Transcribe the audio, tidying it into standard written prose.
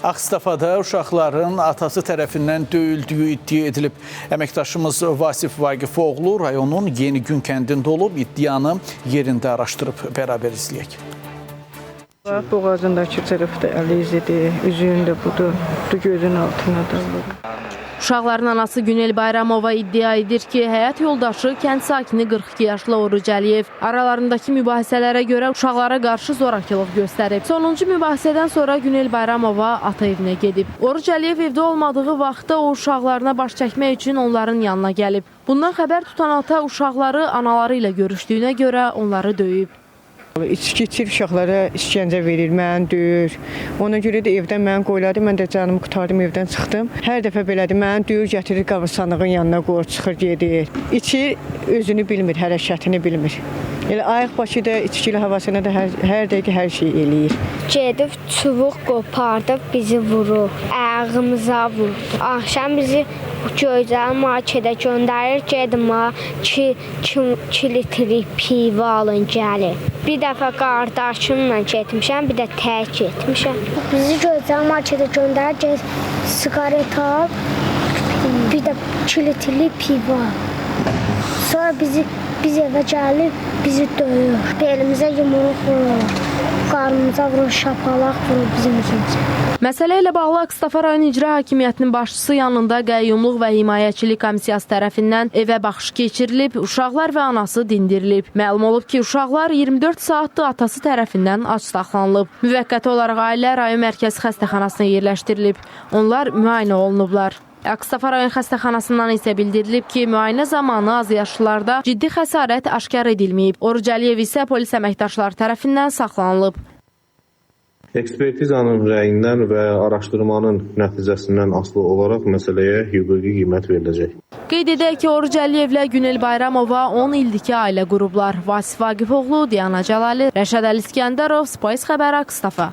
Ağstafada uşaqların atası tərəfindən döyüldüyü iddia edilib. Əməkdaşımız Vasif Vaqifoğlu rayonun Yeni Gün kəndində olub, iddianı yerində araşdırıb. Bərabər izləyək. Boğazındakı tərəfdə əli izidir, üzüyündə budur, gözün altına da olur. Uşaqların anası Günel Bayramova iddia edir ki, həyat yoldaşı kənd sakini 42 yaşlı Oruc Əliyev aralarındakı mübahisələrə görə uşaqlara qarşı zorakılıq göstərib. Sonuncu mübahisədən sonra Günel Bayramova ata evinə gedib. Oruc Əliyev evdə olmadığı vaxtda o uşaqlarına baş çəkmək üçün onların yanına gəlib. Bundan xəbər tutan ata uşaqları anaları ilə görüşdüyünə görə onları döyüb. İçki içir, uşaqlara işgəncə verir, mən döyür. Ona görə də evdən mən qoyladı, mən də canımı qutardım, evdən çıxdım. Hər dəfə belədir, mən döyür, gətirir qavrsanlığın yanına qoyur, çıxır, gedir. İçi özünü bilmir, hərəkətini bilmir. Elə ayıq başı da içkili havasına da hər dəqiqə hər şey eləyir. Gedib çubuq qopardıb bizi vurur, ayağımıza vurdu. Axşam bizi Göycəl marketə göndərir, gedim 2 litrik pivə alın gəlir. Bir dəfə qardaşımla getmişəm, bir də tək getmişəm. Bizi Göycəl marketə göndərir, siqaret al, bir də 2 litrik pivə al. Sonra biz evə gəlib, bizi döyür. Belimizə yumruq vurur, qarnımıza vurur, şapalaq vurur bizim üzümüzə. Məsələ ilə bağlı Ağstafa rayon İcra Hakimiyyətinin başçısı yanında Qəyyumluq və Himayəçilik Komissiyası tərəfindən evə baxış keçirilib, uşaqlar və anası dindirilib. Məlum olub ki, uşaqlar 24 saatdır atası tərəfindən ac saxlanılıb. Müvəqqəti olaraq ailə rayon mərkəzi xəstəxanasına yerləşdirilib. Onlar müayinə olunublar. Ağstafa rayon xəstəxanasından isə bildirilib ki, müayinə zamanı azyaşlılarda ciddi xəsarət aşkar edilməyib. Oruc Əliyev isə polis əməkdaşları tərəfindən saxlanılıb. Ekspertizanın rəyindən və araşdırmanın nəticəsindən asılı olaraq məsələyə hüquqi qiymət veriləcək. Qeyd edək ki, Oruc Əliyevlə Günel Bayramova 10 ildir ki, ailə qurublar. Vasif Vaqifoğlu, Diana Cəlali, Rəşad Əli İskəndərov, Spice xəbər Ağstafa.